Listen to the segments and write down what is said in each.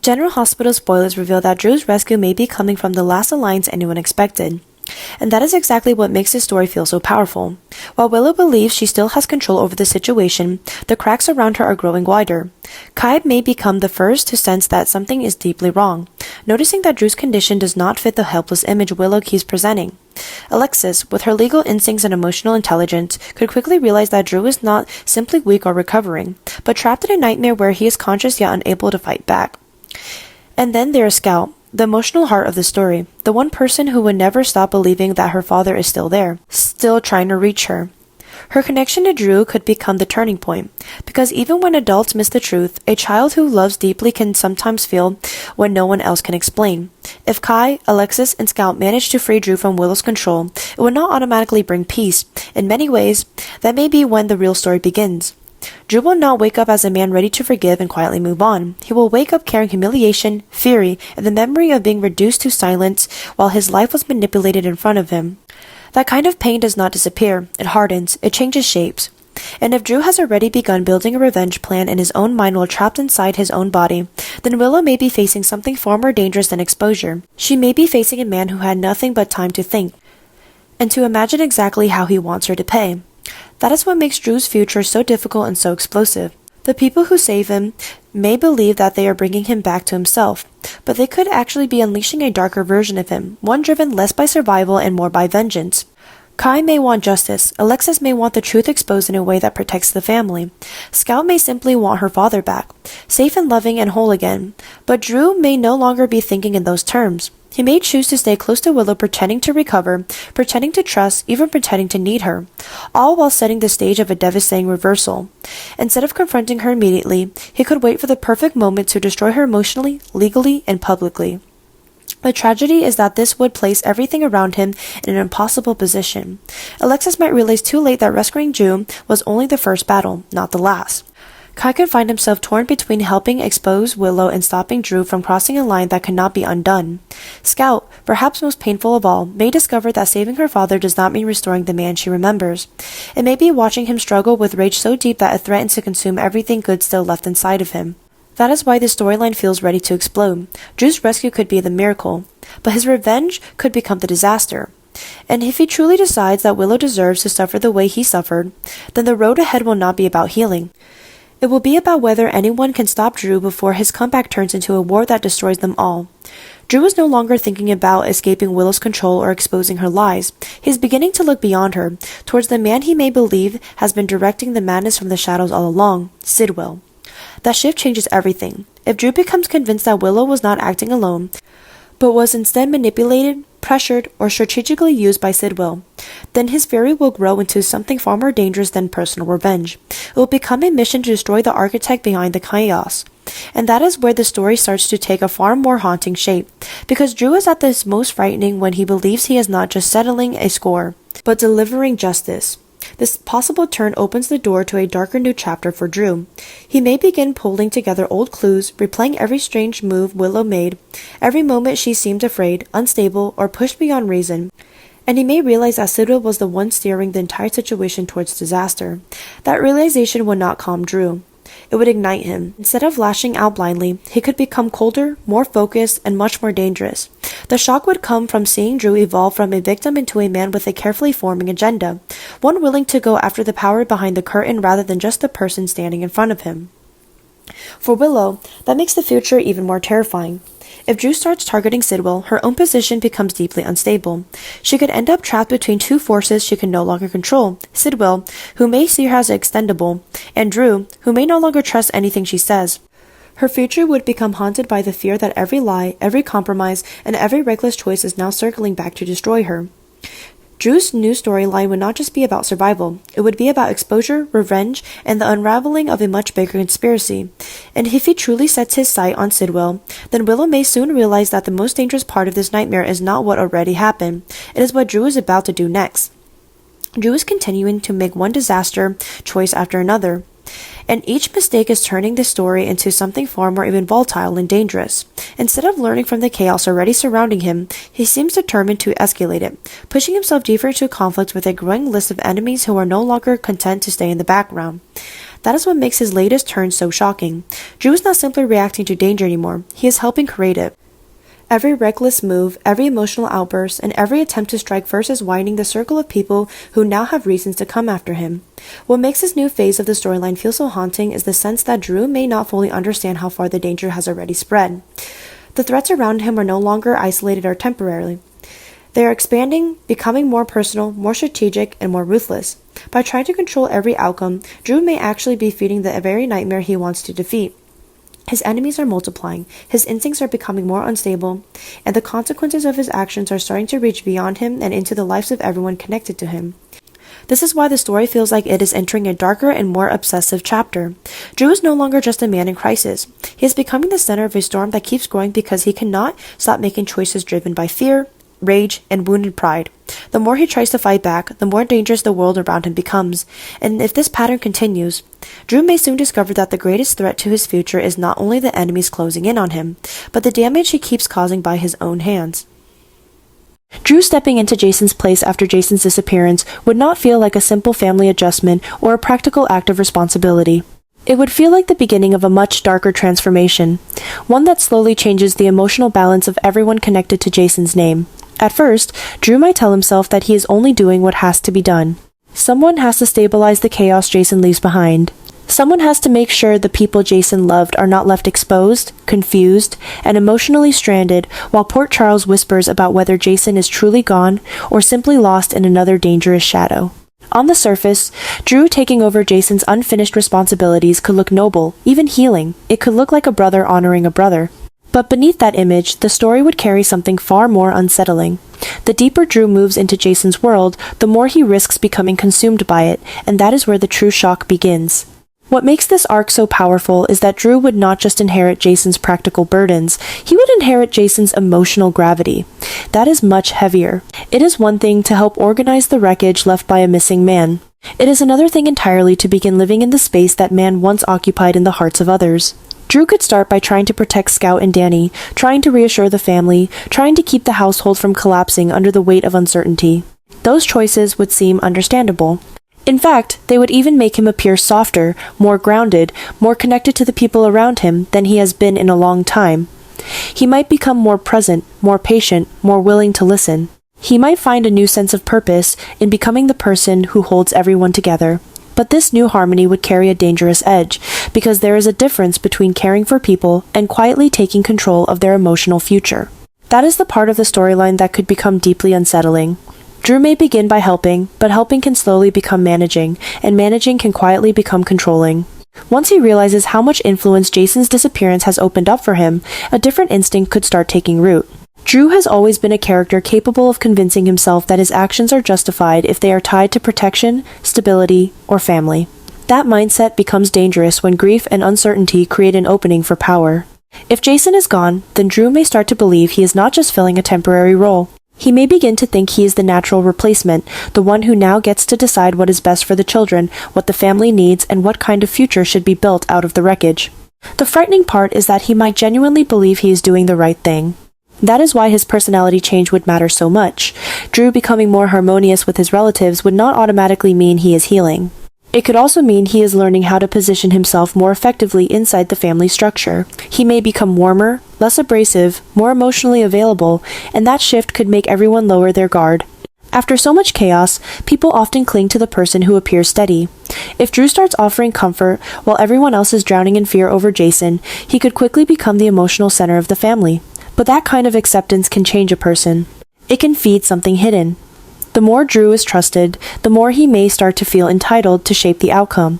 General Hospital spoilers reveal that Drew's rescue may be coming from the last alliance anyone expected. And that is exactly what makes this story feel so powerful. While Willow believes she still has control over the situation, the cracks around her are growing wider. Kai may become the first to sense that something is deeply wrong, noticing that Drew's condition does not fit the helpless image Willow keeps presenting. Alexis, with her legal instincts and emotional intelligence, could quickly realize that Drew is not simply weak or recovering, but trapped in a nightmare where he is conscious yet unable to fight back. And then there is Scout, the emotional heart of the story, the one person who would never stop believing that her father is still there, still trying to reach her. Her connection to Drew could become the turning point, because even when adults miss the truth, a child who loves deeply can sometimes feel what no one else can explain. If Kai, Alexis, and Scout manage to free Drew from Willow's control, it would not automatically bring peace. In many ways, that may be when the real story begins. Drew will not wake up as a man ready to forgive and quietly move on. He will wake up carrying humiliation, fury, and the memory of being reduced to silence while his life was manipulated in front of him. That kind of pain does not disappear. It hardens. It changes shapes. And if Drew has already begun building a revenge plan in his own mind while trapped inside his own body, then Willow may be facing something far more dangerous than exposure. She may be facing a man who had nothing but time to think, and to imagine exactly how he wants her to pay. That is what makes Drew's future so difficult and so explosive. The people who save him may believe that they are bringing him back to himself, but they could actually be unleashing a darker version of him, one driven less by survival and more by vengeance. Kai may want justice, Alexis may want the truth exposed in a way that protects the family. Scout may simply want her father back, safe and loving and whole again, but Drew may no longer be thinking in those terms. He may choose to stay close to Willow, pretending to recover, pretending to trust, even pretending to need her, all while setting the stage of a devastating reversal. Instead of confronting her immediately, he could wait for the perfect moment to destroy her emotionally, legally, and publicly. The tragedy is that this would place everything around him in an impossible position. Alexis might realize too late that rescuing Drew was only the first battle, not the last. Kai could find himself torn between helping expose Willow and stopping Drew from crossing a line that could not be undone. Scout, perhaps most painful of all, may discover that saving her father does not mean restoring the man she remembers. It may be watching him struggle with rage so deep that it threatens to consume everything good still left inside of him. That is why the storyline feels ready to explode. Drew's rescue could be the miracle, but his revenge could become the disaster. And if he truly decides that Willow deserves to suffer the way he suffered, then the road ahead will not be about healing. It will be about whether anyone can stop Drew before his comeback turns into a war that destroys them all. Drew is no longer thinking about escaping Willow's control or exposing her lies. He is beginning to look beyond her, towards the man he may believe has been directing the madness from the shadows all along, Sidwell. That shift changes everything. If Drew becomes convinced that Willow was not acting alone, but was instead manipulated, pressured, or strategically used by Sidwell, then his fury will grow into something far more dangerous than personal revenge. It will become a mission to destroy the architect behind the chaos. And that is where the story starts to take a far more haunting shape, because Drew is at his most frightening when he believes he is not just settling a score, but delivering justice. This possible turn opens the door to a darker new chapter for Drew. He may begin pulling together old clues, replaying every strange move Willow made, every moment she seemed afraid, unstable, or pushed beyond reason. And he may realize that Sidwell was the one steering the entire situation towards disaster. That realization would not calm Drew. It would ignite him. Instead of lashing out blindly, he could become colder, more focused, and much more dangerous. The shock would come from seeing Drew evolve from a victim into a man with a carefully forming agenda, one willing to go after the power behind the curtain rather than just the person standing in front of him. For Willow, that makes the future even more terrifying. If Drew starts targeting Sidwell, her own position becomes deeply unstable. She could end up trapped between two forces she can no longer control: Sidwell, who may see her as expendable, and Drew, who may no longer trust anything she says. Her future would become haunted by the fear that every lie, every compromise, and every reckless choice is now circling back to destroy her. Drew's new storyline would not just be about survival. It would be about exposure, revenge, and the unraveling of a much bigger conspiracy. And if he truly sets his sight on Sidwell, then Willow may soon realize that the most dangerous part of this nightmare is not what already happened. It is what Drew is about to do next. Drew is continuing to make one disaster choice after another. And each mistake is turning the story into something far more even volatile and dangerous. Instead of learning from the chaos already surrounding him, he seems determined to escalate it, pushing himself deeper into conflict with a growing list of enemies who are no longer content to stay in the background. That is what makes his latest turn so shocking. Drew is not simply reacting to danger anymore, he is helping create it. Every reckless move, every emotional outburst, and every attempt to strike first is widening the circle of people who now have reasons to come after him. What makes this new phase of the storyline feel so haunting is the sense that Drew may not fully understand how far the danger has already spread. The threats around him are no longer isolated or temporary. They are expanding, becoming more personal, more strategic, and more ruthless. By trying to control every outcome, Drew may actually be feeding the very nightmare he wants to defeat. His enemies are multiplying, his instincts are becoming more unstable, and the consequences of his actions are starting to reach beyond him and into the lives of everyone connected to him. This is why the story feels like it is entering a darker and more obsessive chapter. Drew is no longer just a man in crisis. He is becoming the center of a storm that keeps growing because he cannot stop making choices driven by fear, rage, and wounded pride. The more he tries to fight back, the more dangerous the world around him becomes. And if this pattern continues, Drew may soon discover that the greatest threat to his future is not only the enemies closing in on him, but the damage he keeps causing by his own hands. Drew stepping into Jason's place after Jason's disappearance would not feel like a simple family adjustment or a practical act of responsibility. It would feel like the beginning of a much darker transformation, one that slowly changes the emotional balance of everyone connected to Jason's name. At first, Drew might tell himself that he is only doing what has to be done. Someone has to stabilize the chaos Jason leaves behind. Someone has to make sure the people Jason loved are not left exposed, confused, and emotionally stranded while Port Charles whispers about whether Jason is truly gone or simply lost in another dangerous shadow. On the surface, Drew taking over Jason's unfinished responsibilities could look noble, even healing. It could look like a brother honoring a brother. But beneath that image, the story would carry something far more unsettling. The deeper Drew moves into Jason's world, the more he risks becoming consumed by it, and that is where the true shock begins. What makes this arc so powerful is that Drew would not just inherit Jason's practical burdens, he would inherit Jason's emotional gravity. That is much heavier. It is one thing to help organize the wreckage left by a missing man. It is another thing entirely to begin living in the space that man once occupied in the hearts of others. Drew could start by trying to protect Scout and Danny, trying to reassure the family, trying to keep the household from collapsing under the weight of uncertainty. Those choices would seem understandable. In fact, they would even make him appear softer, more grounded, more connected to the people around him than he has been in a long time. He might become more present, more patient, more willing to listen. He might find a new sense of purpose in becoming the person who holds everyone together. But this new harmony would carry a dangerous edge, because there is a difference between caring for people and quietly taking control of their emotional future. That is the part of the storyline that could become deeply unsettling. Drew may begin by helping, but helping can slowly become managing, and managing can quietly become controlling. Once he realizes how much influence Jason's disappearance has opened up for him, a different instinct could start taking root. Drew has always been a character capable of convincing himself that his actions are justified if they are tied to protection, stability, or family. That mindset becomes dangerous when grief and uncertainty create an opening for power. If Jason is gone, then Drew may start to believe he is not just filling a temporary role. He may begin to think he is the natural replacement, the one who now gets to decide what is best for the children, what the family needs, and what kind of future should be built out of the wreckage. The frightening part is that he might genuinely believe he is doing the right thing. That is why his personality change would matter so much. Drew becoming more harmonious with his relatives would not automatically mean he is healing. It could also mean he is learning how to position himself more effectively inside the family structure. He may become warmer, less abrasive, more emotionally available, and that shift could make everyone lower their guard. After so much chaos, people often cling to the person who appears steady. If Drew starts offering comfort while everyone else is drowning in fear over Jason, he could quickly become the emotional center of the family. But that kind of acceptance can change a person. It can feed something hidden. The more Drew is trusted, the more he may start to feel entitled to shape the outcome.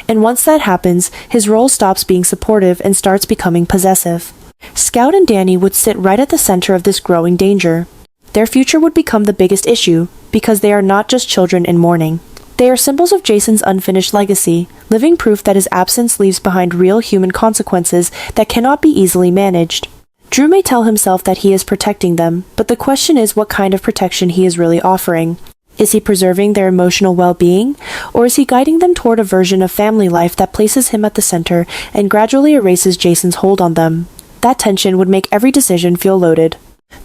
And once that happens, his role stops being supportive and starts becoming possessive. Scout and Danny would sit right at the center of this growing danger. Their future would become the biggest issue, because they are not just children in mourning. They are symbols of Jason's unfinished legacy, living proof that his absence leaves behind real human consequences that cannot be easily managed. Drew may tell himself that he is protecting them, but the question is what kind of protection he is really offering. Is he preserving their emotional well-being, or is he guiding them toward a version of family life that places him at the center and gradually erases Jason's hold on them? That tension would make every decision feel loaded.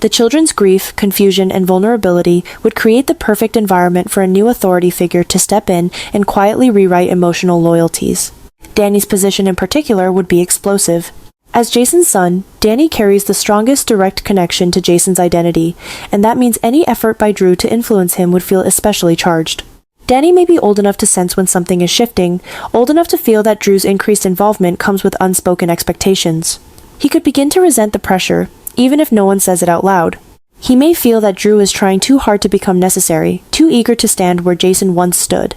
The children's grief, confusion, and vulnerability would create the perfect environment for a new authority figure to step in and quietly rewrite emotional loyalties. Danny's position in particular would be explosive. As Jason's son, Danny carries the strongest direct connection to Jason's identity, and that means any effort by Drew to influence him would feel especially charged. Danny may be old enough to sense when something is shifting, old enough to feel that Drew's increased involvement comes with unspoken expectations. He could begin to resent the pressure, even if no one says it out loud. He may feel that Drew is trying too hard to become necessary, too eager to stand where Jason once stood.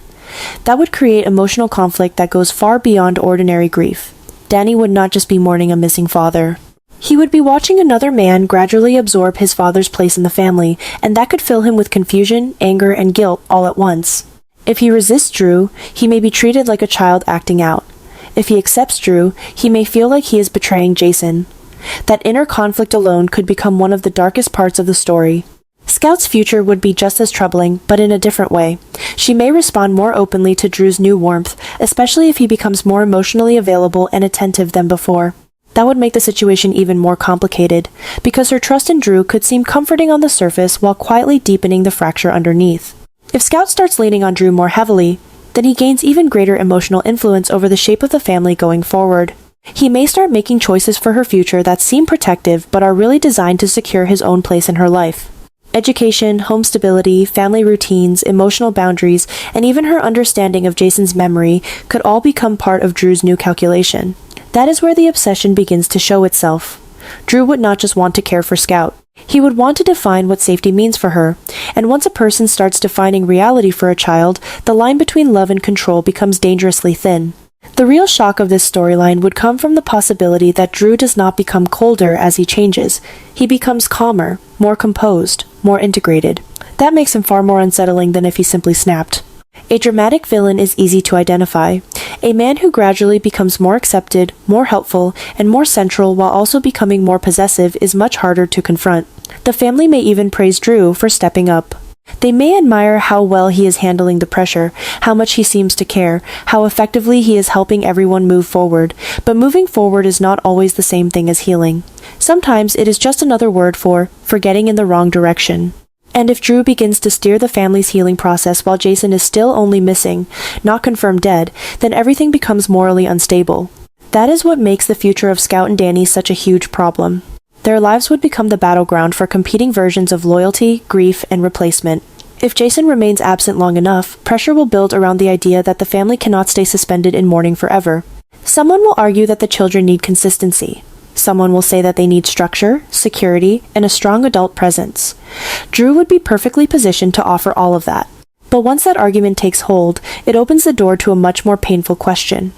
That would create emotional conflict that goes far beyond ordinary grief. Danny would not just be mourning a missing father. He would be watching another man gradually absorb his father's place in the family, and that could fill him with confusion, anger, and guilt all at once. If he resists Drew, he may be treated like a child acting out. If he accepts Drew, he may feel like he is betraying Jason. That inner conflict alone could become one of the darkest parts of the story. Scout's future would be just as troubling, but in a different way. She may respond more openly to Drew's new warmth, especially if he becomes more emotionally available and attentive than before. That would make the situation even more complicated, because her trust in Drew could seem comforting on the surface while quietly deepening the fracture underneath. If Scout starts leaning on Drew more heavily, then he gains even greater emotional influence over the shape of the family going forward. He may start making choices for her future that seem protective but are really designed to secure his own place in her life. Education, home stability, family routines, emotional boundaries, and even her understanding of Jason's memory could all become part of Drew's new calculation. That is where the obsession begins to show itself. Drew would not just want to care for Scout. He would want to define what safety means for her, and once a person starts defining reality for a child, the line between love and control becomes dangerously thin. The real shock of this storyline would come from the possibility that Drew does not become colder as he changes. He becomes calmer, more composed, more integrated. That makes him far more unsettling than if he simply snapped. A dramatic villain is easy to identify. A man who gradually becomes more accepted, more helpful, and more central while also becoming more possessive is much harder to confront. The family may even praise Drew for stepping up. They may admire how well he is handling the pressure, how much he seems to care, how effectively he is helping everyone move forward, but moving forward is not always the same thing as healing. Sometimes it is just another word for getting in the wrong direction. And if Drew begins to steer the family's healing process while Jason is still only missing, not confirmed dead, then everything becomes morally unstable. That is what makes the future of Scout and Danny such a huge problem. Their lives would become the battleground for competing versions of loyalty, grief, and replacement. If Jason remains absent long enough, pressure will build around the idea that the family cannot stay suspended in mourning forever. Someone will argue that the children need consistency. Someone will say that they need structure, security, and a strong adult presence. Drew would be perfectly positioned to offer all of that. But once that argument takes hold, it opens the door to a much more painful question.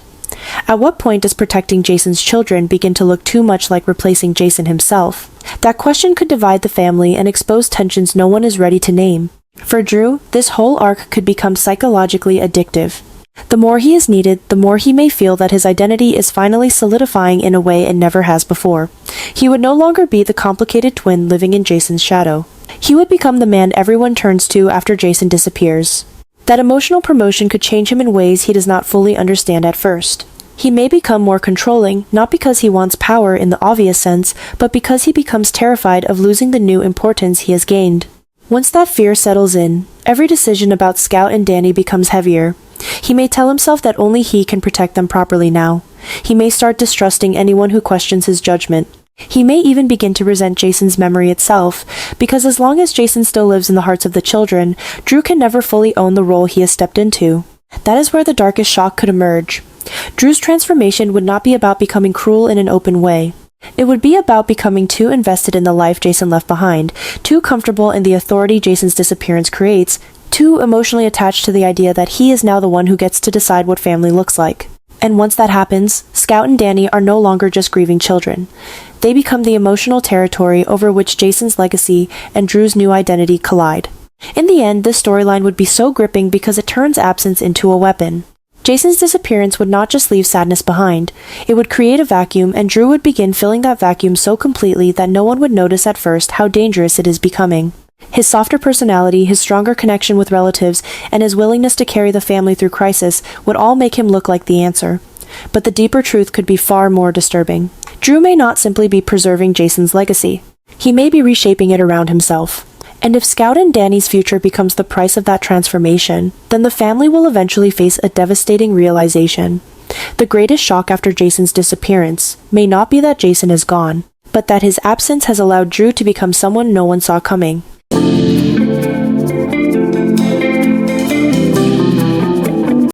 At what point does protecting Jason's children begin to look too much like replacing Jason himself? That question could divide the family and expose tensions no one is ready to name. For Drew, this whole arc could become psychologically addictive. The more he is needed, the more he may feel that his identity is finally solidifying in a way it never has before. He would no longer be the complicated twin living in Jason's shadow. He would become the man everyone turns to after Jason disappears. That emotional promotion could change him in ways he does not fully understand at first. He may become more controlling, not because he wants power in the obvious sense, but because he becomes terrified of losing the new importance he has gained. Once that fear settles in, every decision about Scout and Danny becomes heavier. He may tell himself that only he can protect them properly now. He may start distrusting anyone who questions his judgment. He may even begin to resent Jason's memory itself, because as long as Jason still lives in the hearts of the children, Drew can never fully own the role he has stepped into. That is where the darkest shock could emerge. Drew's transformation would not be about becoming cruel in an open way. It would be about becoming too invested in the life Jason left behind, too comfortable in the authority Jason's disappearance creates, too emotionally attached to the idea that he is now the one who gets to decide what family looks like. And once that happens, Scout and Danny are no longer just grieving children. They become the emotional territory over which Jason's legacy and Drew's new identity collide. In the end, this storyline would be so gripping because it turns absence into a weapon. Jason's disappearance would not just leave sadness behind. It would create a vacuum, and Drew would begin filling that vacuum so completely that no one would notice at first how dangerous it is becoming. His softer personality, his stronger connection with relatives, and his willingness to carry the family through crisis would all make him look like the answer. But the deeper truth could be far more disturbing. Drew may not simply be preserving Jason's legacy. He may be reshaping it around himself. And if Scout and Danny's future becomes the price of that transformation, then the family will eventually face a devastating realization. The greatest shock after Jason's disappearance may not be that Jason is gone, but that his absence has allowed Drew to become someone no one saw coming.